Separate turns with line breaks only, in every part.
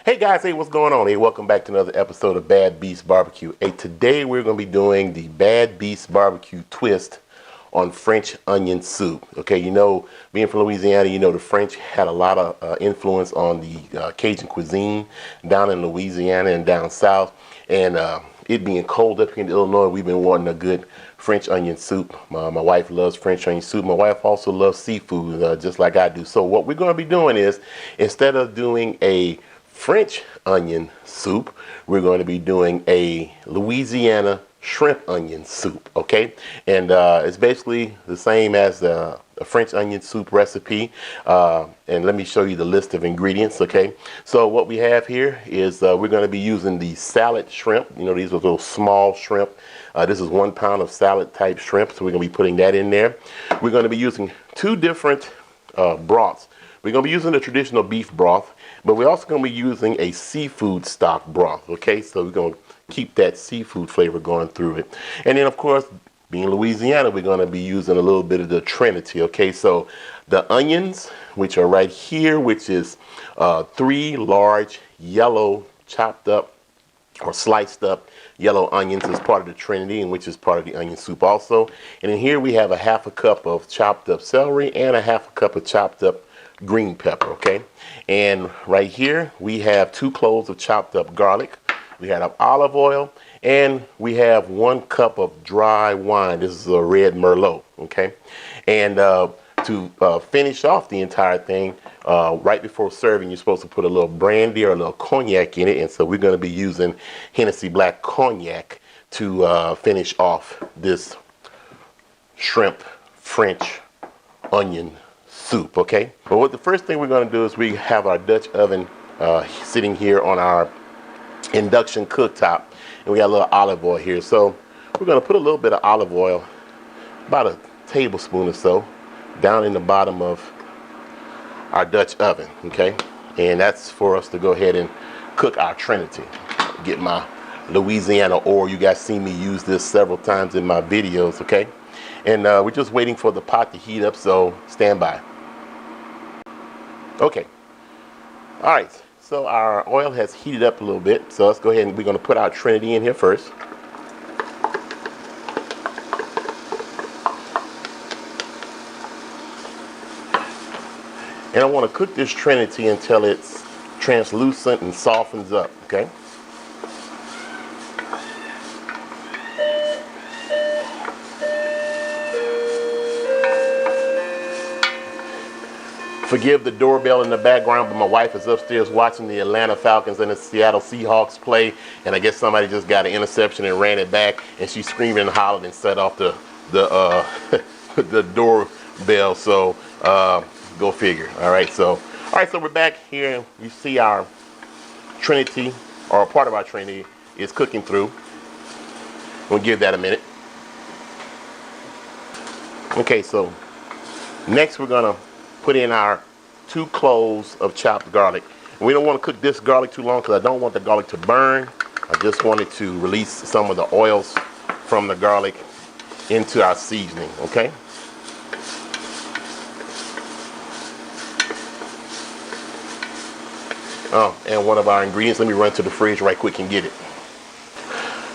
Hey guys, hey, what's going on? Hey, welcome back to another episode of Bad Beast Barbecue. Hey, today we're going to be doing the Bad Beast Barbecue twist on French onion soup. Okay, you know, being from Louisiana, you know the French had a lot of influence on the Cajun cuisine down in Louisiana and down south. And it being cold up here in Illinois, we've been wanting a good French onion soup. My wife loves French onion soup. My wife also loves seafood, just like I do. So what we're going to be doing is, instead of doing a French onion soup, we're going to be doing a Louisiana shrimp onion soup. Okay, and it's basically the same as the French onion soup recipe, and let me show you the list of ingredients. Okay, so what we have here is we're going to be using the salad shrimp. You know, these are little small shrimp. This is 1 pound of salad type shrimp, so we're going to be putting that in there. We're going to be using two different broths. We're going to be using the traditional beef broth, but we're also going to be using a seafood stock broth. Okay, so we're going to keep that seafood flavor going through it. And then, of course, being Louisiana, we're going to be using a little bit of the Trinity. Okay, so the onions, which are right here, which is 3 large yellow chopped up or sliced up yellow onions, is part of the Trinity, and which is part of the onion soup also. And in here we have a 1/2 cup of chopped up celery and a 1/2 cup of chopped up green pepper. Okay, and right here we have 2 cloves of chopped up garlic. We have olive oil, and we have 1 cup of dry wine. This is a red Merlot. Okay, and to finish off the entire thing, right before serving, you're supposed to put a little brandy or a little cognac in it, and so we're going to be using Hennessy Black Cognac to finish off this shrimp French onion soup. Okay, but what the first thing we're going to do is we have our Dutch oven sitting here on our induction cooktop, and we got a little olive oil here. So we're going to put a little bit of olive oil, about a tablespoon or so, down in the bottom of our Dutch oven. Okay, and that's for us to go ahead and cook our Trinity. Get my Louisiana oil. You guys see me use this several times in my videos. Okay, and we're just waiting for the pot to heat up, so stand by. Okay, all right, so our oil has heated up a little bit, so let's go ahead and we're going to put our Trinity in here first. And I want to cook this Trinity until it's translucent and softens up. Okay, forgive the doorbell in the background, but my wife is upstairs watching the Atlanta Falcons and the Seattle Seahawks play, and I guess somebody just got an interception and ran it back, and she's screaming and hollering and set off the the doorbell. So go figure. All right, so we're back here, and you see our Trinity, or a part of our Trinity, is cooking through. We'll give that a minute. Okay, so next we're gonna put in our 2 cloves of chopped garlic. And we don't want to cook this garlic too long because I don't want the garlic to burn. I just wanted to release some of the oils from the garlic into our seasoning. Okay, oh, and one of our ingredients, let me run to the fridge right quick and get it.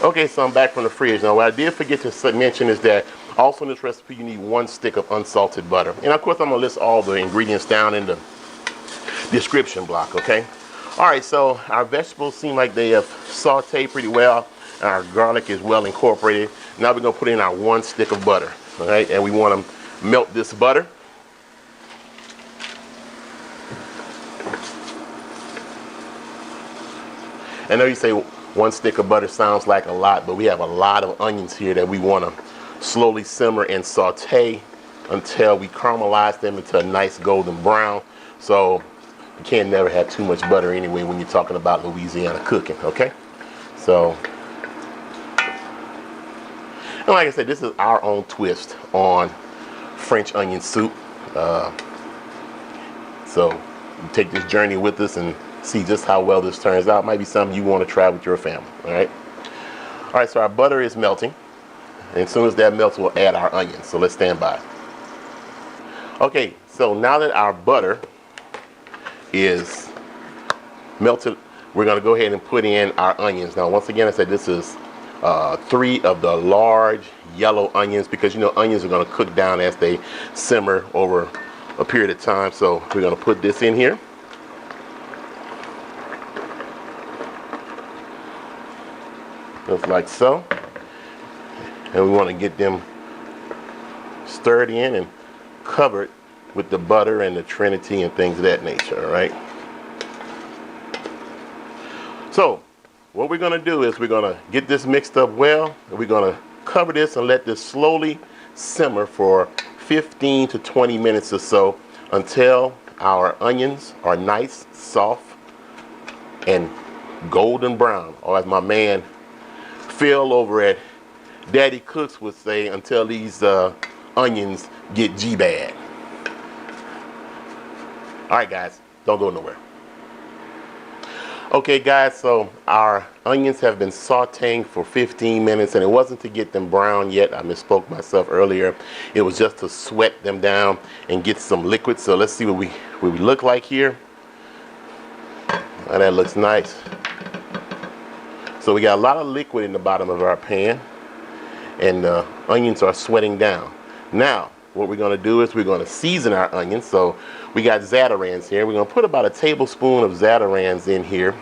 Okay, so I'm back from the fridge. Now, what I did forget to mention is that also in this recipe you need 1 stick of unsalted butter. And of course I'm going to list all the ingredients down in the description block. Okay, all right, so our vegetables seem like they have sauteed pretty well. Our garlic is well incorporated. Now we're going to put in our 1 stick of butter. All right, and we want to melt this butter. I know you say 1 stick of butter sounds like a lot, but we have a lot of onions here that we want to slowly simmer and saute until we caramelize them into a nice golden brown. So you can't never have too much butter anyway when you're talking about Louisiana cooking. Okay, so, and like I said, this is our own twist on French onion soup. So you take this journey with us and see just how well this turns out. Might be something you want to try with your family. All right, so our butter is melting, and as soon as that melts, we'll add our onions. So let's stand by. Okay, so now that our butter is melted we're going to go ahead and put in our onions. Now, once again, I said this is 3 of the large yellow onions, because you know onions are going to cook down as they simmer over a period of time. So we're going to put this in here. Just like so. And we want to get them stirred in and covered with the butter and the Trinity and things of that nature, all right? So what we're going to do is we're going to get this mixed up well, and we're going to cover this and let this slowly simmer for 15 to 20 minutes or so until our onions are nice, soft, and golden brown, or as my man Phil over at Daddy Cooks would say, until these onions get G-bad. All right, guys, don't go nowhere. Okay, guys, so our onions have been sauteing for 15 minutes, and it wasn't to get them brown yet. I misspoke myself earlier. It was just to sweat them down and get some liquid. So let's see what we look like here. Oh, that looks nice. So we got a lot of liquid in the bottom of our pan, and the onions are sweating down. Now, what we're going to do is we're going to season our onions. So we got Zatarain's here. We're going to put about a tablespoon of Zatarain's in here,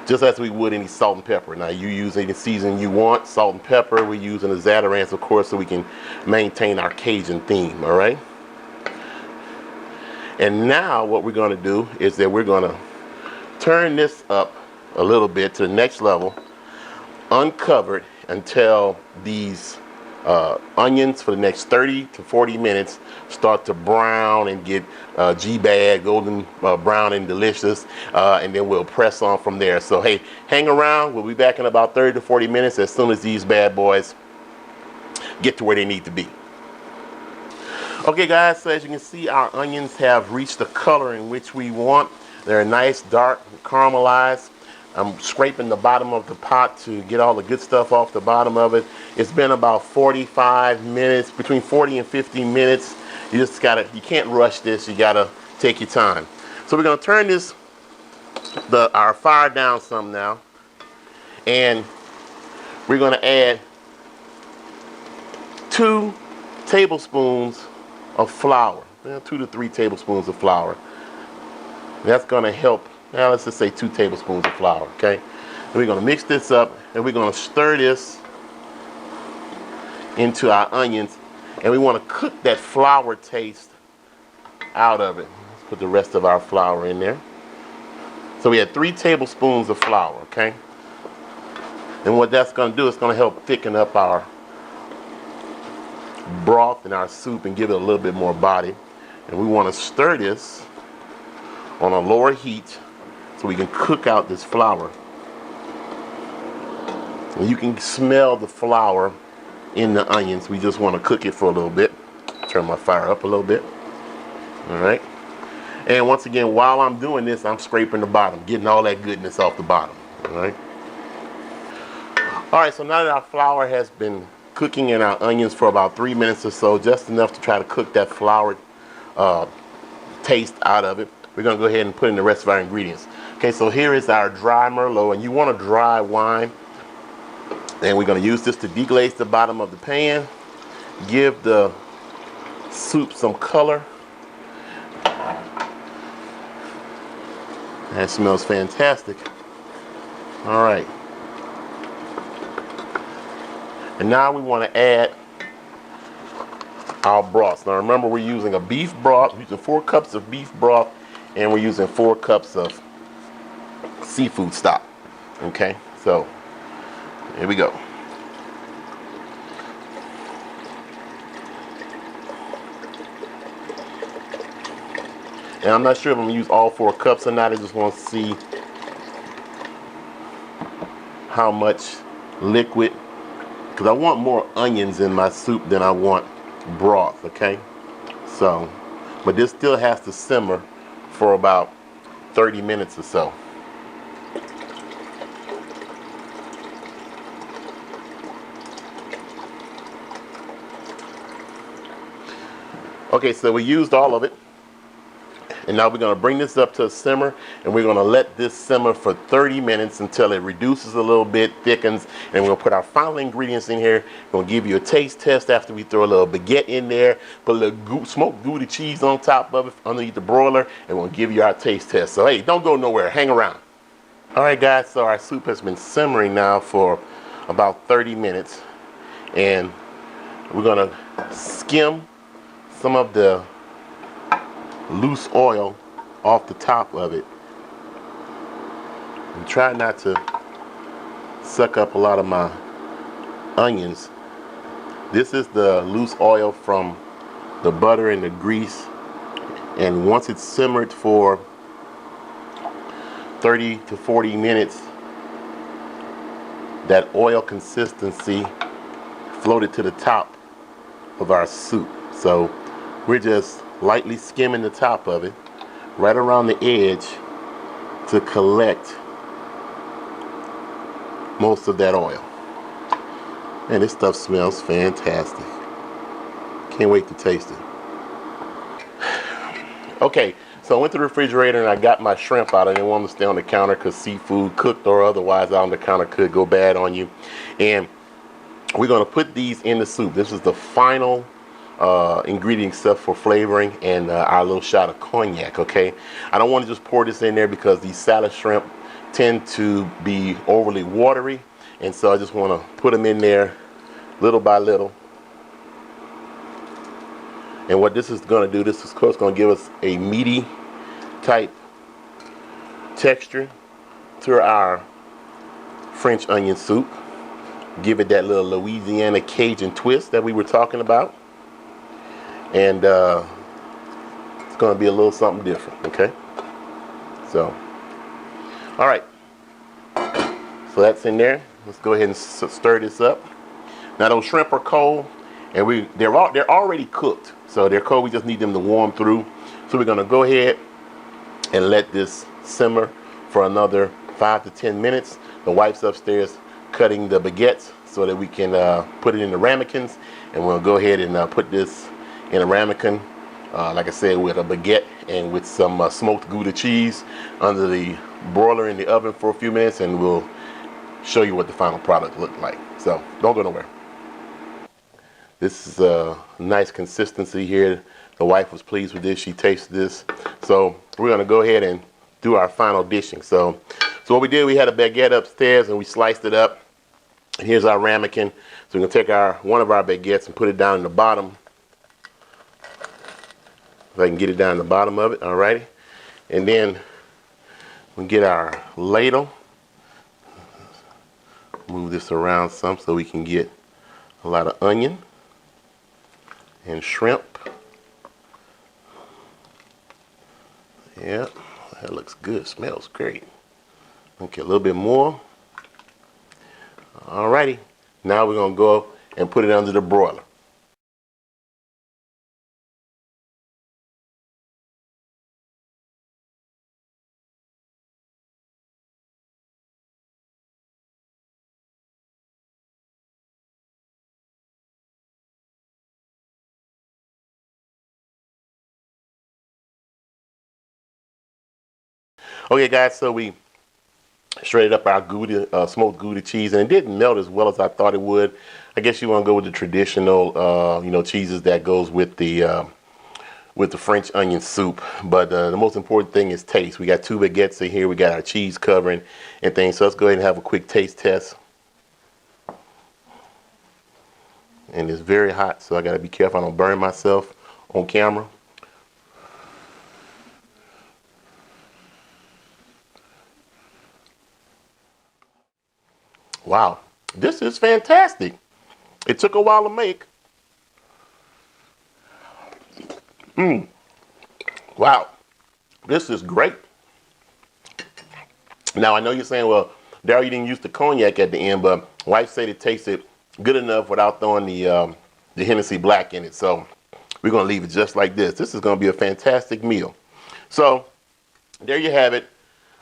just as we would any salt and pepper. Now, you use any season you want. Salt and pepper, we're using the Zatarain's, of course, so we can maintain our Cajun theme, all right? And now what we're going to do is that we're going to turn this up a little bit to the next level, uncovered, until these onions for the next 30 to 40 minutes start to brown and get G-bad, golden brown and delicious, and then we'll press on from there. So hey, hang around. We'll be back in about 30 to 40 minutes as soon as these bad boys get to where they need to be. Okay, guys, so as you can see, our onions have reached the color in which we want. They're nice, dark, caramelized. I'm scraping the bottom of the pot to get all the good stuff off the bottom of it. It's been about 45 minutes, between 40 and 50 minutes. You just gotta, you can't rush this. You gotta take your time. So we're gonna turn this, our fire down some now, and we're gonna add 2 tablespoons of flour. 2 to 3 tablespoons of flour. That's gonna help. Now let's just say 2 tablespoons of flour, okay? And we're gonna mix this up, and we're gonna stir this into our onions, and we wanna cook that flour taste out of it. Let's put the rest of our flour in there. So we had 3 tablespoons of flour, okay? And what that's gonna do is gonna help thicken up our broth and our soup and give it a little bit more body. And we wanna stir this on a lower heat so we can cook out this flour. And you can smell the flour in the onions. We just want to cook it for a little bit. Turn my fire up a little bit. All right. And once again, while I'm doing this, I'm scraping the bottom, getting all that goodness off the bottom. All right. All right, so now that our flour has been cooking in our onions for about 3 minutes or so, just enough to try to cook that flour taste out of it, we're going to go ahead and put in the rest of our ingredients. Okay, so here is our dry Merlot, and you want a dry wine. And we're going to use this to deglaze the bottom of the pan, give the soup some color. That smells fantastic. All right. And now we want to add our broth. Now remember, we're using a beef broth. We're using 4 cups of beef broth, and we're using 4 cups of seafood stock. Okay, so here we go. And I'm not sure if I'm gonna use all 4 cups or not. I just want to see how much liquid, because I want more onions in my soup than I want broth. Okay, so, but this still has to simmer for about 30 minutes or so. Okay, so we used all of it. And now we're going to bring this up to a simmer, and we're going to let this simmer for 30 minutes until it reduces a little bit, thickens, and we're going to put our final ingredients in here. We're going to give you a taste test after we throw a little baguette in there, put a little smoked Gouda cheese on top of it underneath the broiler, and we'll give you our taste test. So hey, don't go nowhere, hang around. All right guys, so our soup has been simmering now for about 30 minutes, and we're going to skim some of the loose oil off the top of it, and try not to suck up a lot of my onions. This is the loose oil from the butter and the grease, and once it's simmered for 30 to 40 minutes, that oil consistency floated to the top of our soup. So we're just lightly skimming the top of it, right around the edge, to collect most of that oil. And this stuff smells fantastic. Can't wait to taste it. Okay, so I went to the refrigerator and I got my shrimp out. I didn't want them to stay on the counter because seafood, cooked or otherwise, out on the counter could go bad on you. And we're going to put these in the soup. This is the final ingredient stuff for flavoring, and our little shot of cognac. Okay, I don't want to just pour this in there because these salad shrimp tend to be overly watery, and so I just want to put them in there little by little. And what this is going to do, this is of course going to give us a meaty type texture to our French onion soup. Give it that little Louisiana Cajun twist that we were talking about. And it's going to be a little something different, okay? So, all right. So that's in there. Let's go ahead and stir this up. Now those shrimp are cold, and they're already cooked. So they're cold. We just need them to warm through. So we're going to go ahead and let this simmer for another 5 to 10 minutes. The wife's upstairs cutting the baguettes so that we can put it in the ramekins, and we'll go ahead and put this in a ramekin, like I said, with a baguette and with some smoked Gouda cheese under the broiler in the oven for a few minutes, and we'll show you what the final product looked like. So don't go nowhere. This is a nice consistency here. The wife was pleased with this. She tasted this. So we're going to go ahead and do our final dishing. So what we did, we had a baguette upstairs and we sliced it up. And here's our ramekin. So we're going to take one of our baguettes and put it down in the bottom. If I can get it down in the bottom of it, alrighty. And then we get our ladle. Move this around some so we can get a lot of onion and shrimp. Yep, that looks good. Smells great. Okay, a little bit more. Alrighty. Now we're going to go and put it under the broiler. Okay guys, so we shredded up our Gouda, smoked Gouda cheese, and it didn't melt as well as I thought it would. I guess you want to go with the traditional, cheeses that goes with the French onion soup. But the most important thing is taste. We got 2 baguettes in here. We got our cheese covering and things. So let's go ahead and have a quick taste test. And it's very hot, so I got to be careful I don't burn myself on camera. Wow, this is fantastic. It took a while to make. Wow, this is great. Now I know you're saying, well, Daryl, you didn't use the cognac at the end, but wife said it tasted good enough without throwing the Hennessy Black in it. So we're gonna leave it just like this. This is gonna be a fantastic meal. So there you have it.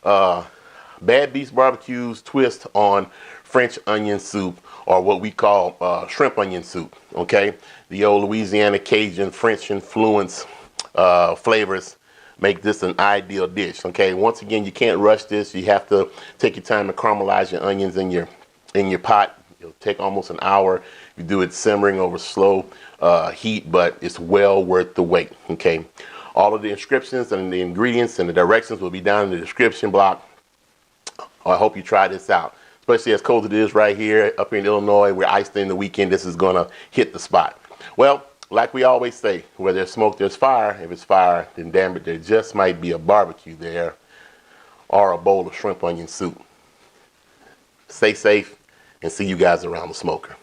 Bad Beast Barbecue's twist on French onion soup, or what we call shrimp onion soup. Okay, the old Louisiana Cajun French influence flavors make this an ideal dish. Okay, once again, you can't rush this. You have to take your time to caramelize your onions in your pot. It'll take almost an hour. You do it simmering over slow heat, but it's well worth the wait. Okay, all of the inscriptions and the ingredients and the directions will be down in the description block. I hope you try this out, especially as cold as it is right here up in Illinois. We're iced in the weekend. This is gonna hit the spot. Well, like we always say, where there's smoke, there's fire. If it's fire, then damn it, there just might be a barbecue there or a bowl of shrimp onion soup. Stay safe and see you guys around the smoker.